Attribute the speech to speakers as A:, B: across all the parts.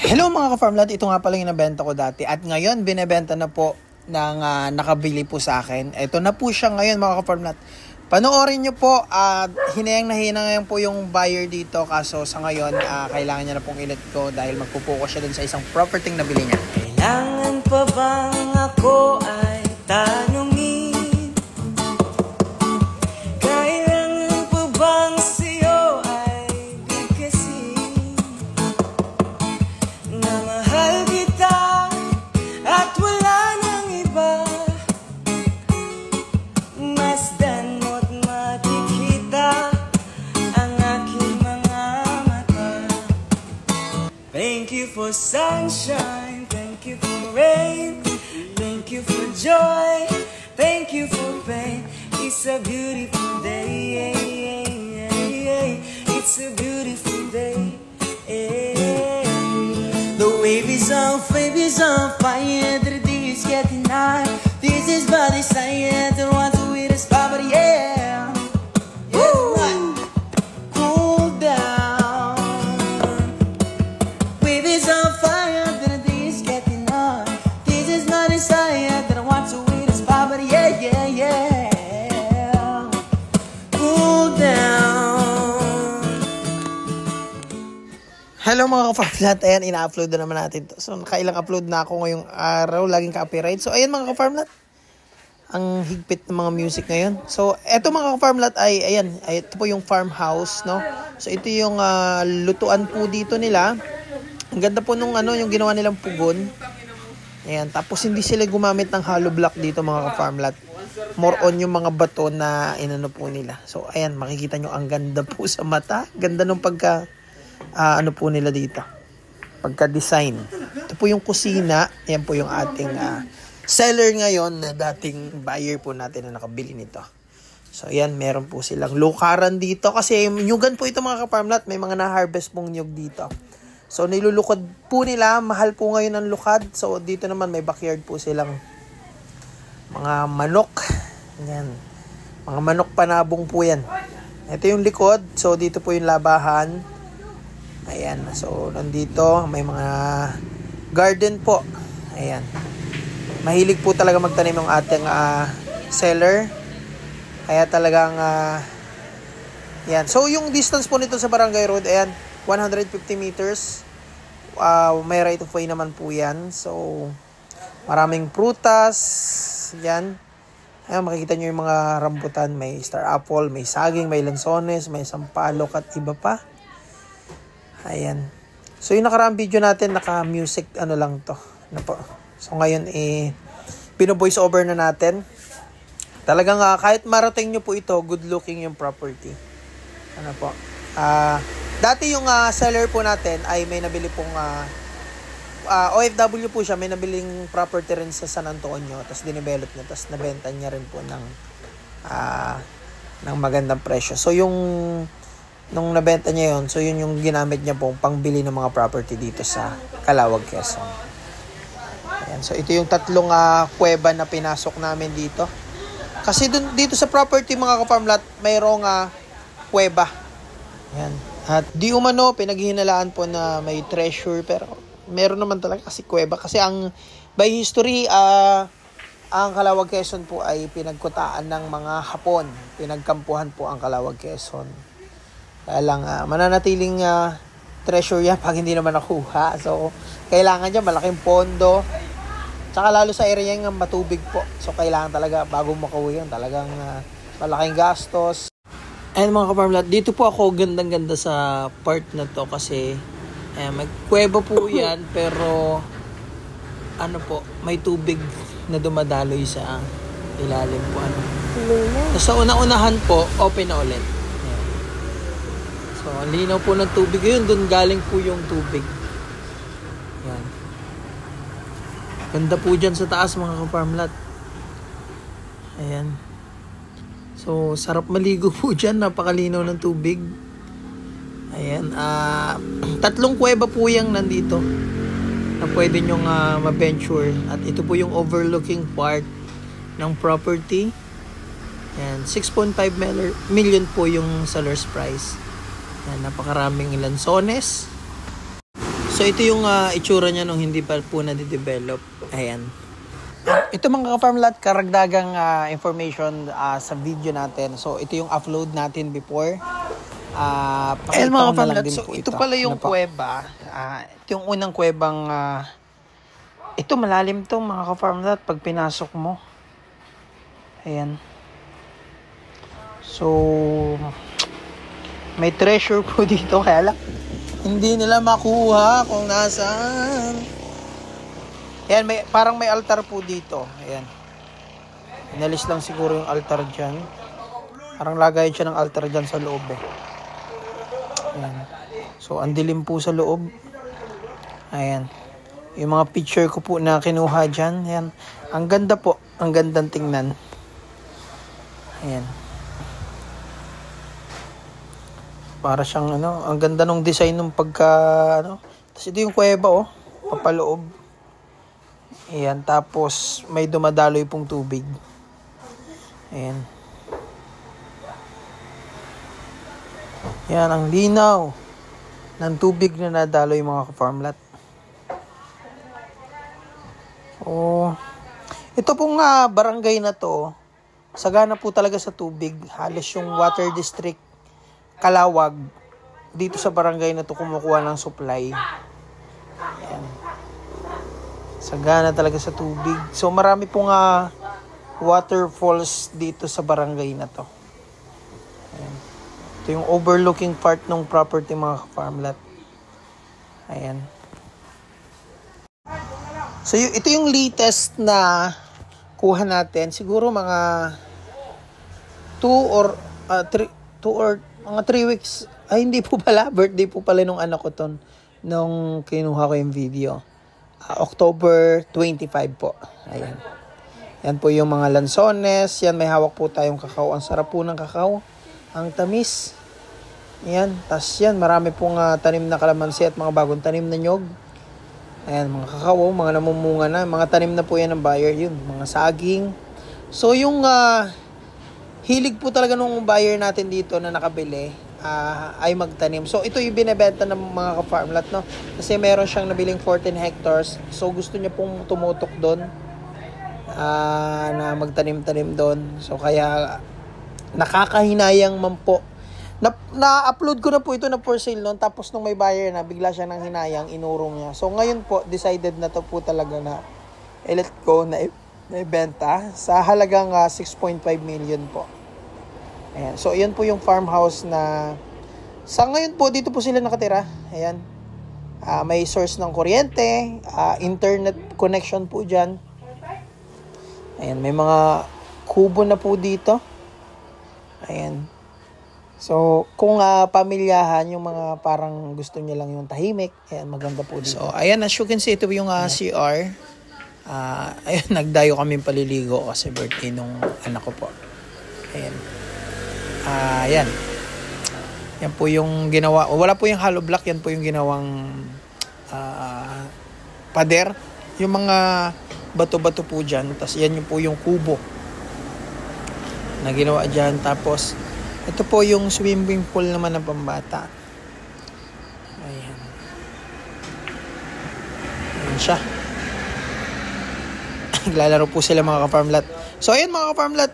A: Hello mga ka-farmland, ito nga pala yung nabenta ko dati at ngayon binebenta na po ng nakabili po sa akin. Ito na po siya ngayon mga ka-farmland. Panoorin nyo po at hinayang na hinayang po yung buyer dito, kaso sa ngayon kailangan niya na pong i-let go dahil magpupuko siya dun sa isang property na nabili niya.
B: Kailangan pa bang ako ay tanungin? Kailangan pa bang sa'yo ay bigkasin? Na mahal kita at wala nang iba, masdan mo't makikita ang aking mga mata. Thank you for sunshine, thank you for rain, thank you for joy, thank you for pain. It's a beautiful day, it's a beautiful day. The wave is on fire, the day is getting high. This is my desire, the one to it is power, yeah. Woo! Cool down. Wave is on fire, the day is getting high. This is my desire, the one to it is power, yeah, yeah, yeah. Cool down.
A: Hello mga ka-farmland, ayan ina-upload na naman natin to. So nakailang upload na ako ngayong araw, laging copyright. So ayan mga ka-farmland, ang higpit ng mga music ngayon. So eto mga ka-farmland ay ayan, ito po yung farmhouse, no. So ito yung lutuan po dito nila. Ang ganda po nung yung ginawa nilang pugon. Ayan, tapos hindi sila gumamit ng hollow block dito mga ka-farmland. More on yung mga bato na inano po nila. So ayan, makikita nyo ang ganda po sa mata. Ganda nung pagka po nila dito, pagka-design. Ito po yung kusina. Yan po yung ating seller ngayon na dating buyer po natin na nakabili nito. So yan, meron po silang lukaran dito kasi nyugan po ito mga ka-farmland. May mga na-harvest pong nyug dito. So nilulukod po nila. Mahal po ngayon ang lukad. So dito naman may backyard po silang mga manok. Yan, mga manok panabong po yan. Ito yung likod. So dito po yung labahan. Ayan, so nandito may mga garden po. Ayan. Mahilig po talaga magtanim yung ating seller. Kaya talagang yan. So yung distance po nito sa Barangay Road, ayan, 150 meters. May right of way naman po yan. So maraming prutas. Yan. Ayan, makikita nyo yung mga rambutan. May star apple, may saging, may lansones, may sampalok at iba pa. Ayan. So yung nakaraang video natin, naka-music lang to. So ngayon pino-voice over na natin. Talagang kahit marating nyo po ito, good looking yung property. Ano po. Dati yung seller po natin ay may nabili pong OFW po siya, may nabiling property rin sa San Antonio, tapos dinevelop niya, tapos nabenta niya rin po ng magandang presyo. So nung nabenta niya yun, so yun yung ginamit niya pong pangbili ng mga property dito sa Calawag, Quezon. Ayan, so ito yung tatlong kuweba na pinasok namin dito. Kasi dito sa property mga ka-farmland, mayroong kuweba. Ayan. At di umano, pinaghihinalaan po na may treasure, pero meron naman talaga kasi kuweba. Kasi by history, ang Calawag, Quezon po ay pinagkutaan ng mga Hapon. Pinagkampuhan po ang Calawag, Quezon. Kaya lang, mananatiling treasure yan pag hindi naman nakuha. So, kailangan dyan malaking pondo. Tsaka lalo sa area yung matubig po. So, kailangan talaga, bago makuha yan, talagang malaking gastos. And mga ka-farmland, dito po ako gandang-ganda sa part na to kasi may kuweba po yan, pero may tubig na dumadaloy sa ilalim po. So, sa una-unahan po, open na ulit. So, ang linaw po ng tubig. Yun, doon galing po yung tubig. Yan. Ganda po dyan sa taas mga ka-farmland. Ayan. So, sarap maligo po dyan. Napakalinaw ng tubig. Ayan. Tatlong kuweba po yung nandito na pwede nyong ma-venture. At ito po yung overlooking part ng property. Ayan. 6.5 million po yung seller's price. Yan, napakaraming lansones. So ito yung itsura niya nung hindi pa po na-develop. Ayan. Ito mga ka-farm lot, karagdagang information sa video natin. So ito yung upload natin before. Ayan mga ka-farm lot, so ito pala yung kuweba. Ito yung unang kuwebang ito malalim to mga ka-farm lot pag pinasok mo. Ayan. So may treasure po dito, kaya lang hindi nila makuha kung nasaan. Ayan, parang may altar po dito. Ayan. Inalis lang siguro yung altar dyan. Parang lagay siya ng altar dyan sa loob eh. Ayan. So, ang dilim po sa loob. Ayan. Yung mga picture ko po na kinuha dyan. Ayan. Ang ganda po. Ang gandang tingnan. Ayan. Para siyang ang ganda ng design ng pagka Tapos ito yung kuweba papaloob. Ayan, tapos may dumadaloy pong tubig. Ayan. Yan ang linaw ng tubig na nadaloy mga ka-farmlat. So, ito pong barangay na to, sagana po talaga sa tubig. Halos yung water district Kalawag dito sa barangay na to kumukuha ng supply. Ayan. Sagana talaga sa tubig. So marami pong waterfalls dito sa barangay na to. Ayan. Ito yung overlooking part ng property mga farmland. Ayan. So ito yung latest na kuha natin. Siguro mga 2 or 3 weeks. Ay, hindi po pala. Birthday po pala nung anak ko ton. Nung kinuha ko yung video. October 25 po. Ayan. Yan po yung mga lansones. Yan, may hawak po tayong kakao. Ang sarap po ng kakao. Ang tamis. Ayan. Tas yan, marami pong tanim na kalamansi at mga bagong tanim na nyog. Ayan, mga kakao, mga namumunga na. Mga tanim na po yan ng buyer. Yun, mga saging. So, yung hilig po talaga nung buyer natin dito na nakabili ay magtanim. So ito yung binebenta ng mga ka-farmlat, no? Kasi meron siyang nabiling 14 hectares. So gusto niya pong tumutok doon na magtanim-tanim doon. So kaya nakakahinayang man po. Na-upload ko na po ito na for sale noon. Tapos nung may buyer na, bigla siya nang hinayang, inurong niya. So ngayon po, decided na to po talaga na let go na ibenta sa halagang 6.5 million po. Ayan. So, ayan po yung farmhouse na sa ngayon po, dito po sila nakatira. Ayan. May source ng kuryente, internet connection po dyan. Ayan, may mga kubo na po dito. Ayan. So, kung pamilyahan, yung mga parang gusto niya lang yung tahimik, ayan, maganda po dito. So, ayan, as you can see, ito yung CR. Ayun, nagdayo kami paliligo kasi birthday nung anak ko po. Ayan. Yan. Yan po yung ginawa. Wala po yung hollow block. Yan po yung ginawang pader. Yung mga bato-bato po dyan. Tapos yan yung po yung kubo na ginawa dyan. Tapos ito po yung swimming pool naman ng pambata. Ayan. Ayan siya. Naglalaro po sila mga ka-farmlat. So ayan mga ka-farmlat,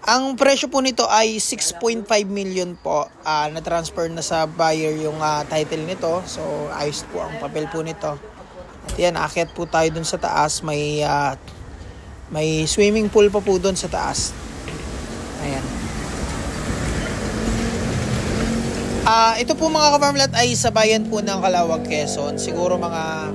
A: ang presyo po nito ay 6.5 million po. Na-transfer na sa buyer yung title nito. So ayos po ang papel po nito. At yan, akyat po tayo dun sa taas. May swimming pool pa po dun sa taas. Ayan. Ito po mga ka-farmlat ay sa bayan po ng Calawag, Quezon. Siguro mga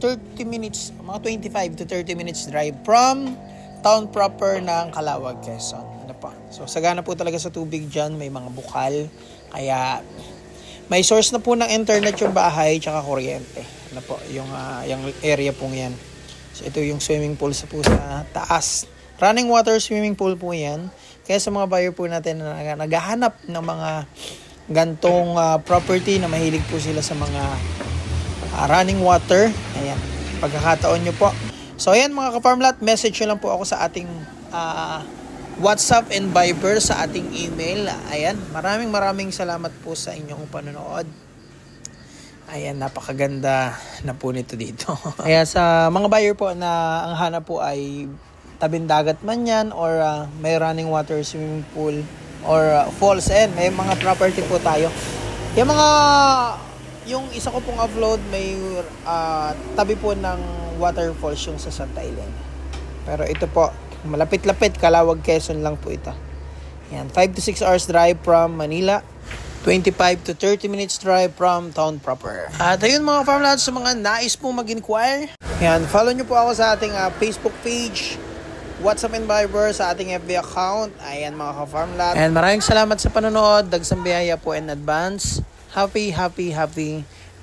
A: 30 minutes, mga 25 to 30 minutes drive from town proper ng Calawag, Quezon. Ano po? So, sagana po talaga sa tubig dyan. May mga bukal. Kaya, may source na po ng internet yung bahay tsaka kuryente. Ano po? Yung area pong yan. So, ito yung swimming pool sa taas. Running water swimming pool po yan. Kaya sa mga buyer po natin na naghahanap ng mga gantong property na mahilig po sila sa mga running water. Ayan. Pagkakataon nyo po. So, ayan mga ka-farmlat, message nyo lang po ako sa ating WhatsApp and Viber, sa ating email. Ayan, maraming salamat po sa inyong panonood. Ayan, napakaganda na po nito dito. Kaya sa mga buyer po na ang hanap po ay tabing dagat man yan or may running water, swimming pool or falls, and may mga property po tayo. Yung isa ko pong upload may tabi po ng waterfalls yung sa Santa Elena. Pero ito po, malapit-lapit, Calawag, Quezon lang po ito. Yan, 5 to 6 hours drive from Manila. 25 to 30 minutes drive from town proper. At ayun mga farmlads, sa mga nais po mag-inquire, yan, follow nyo po ako sa ating Facebook page, WhatsApp and Viber, sa ating FB account. Ayan mga ka-farmlads. And maraming salamat sa panonood. Dagsang biyaya po in advance. Happy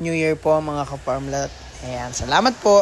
A: New Year po mga ka-farmlads. Ayan, salamat po.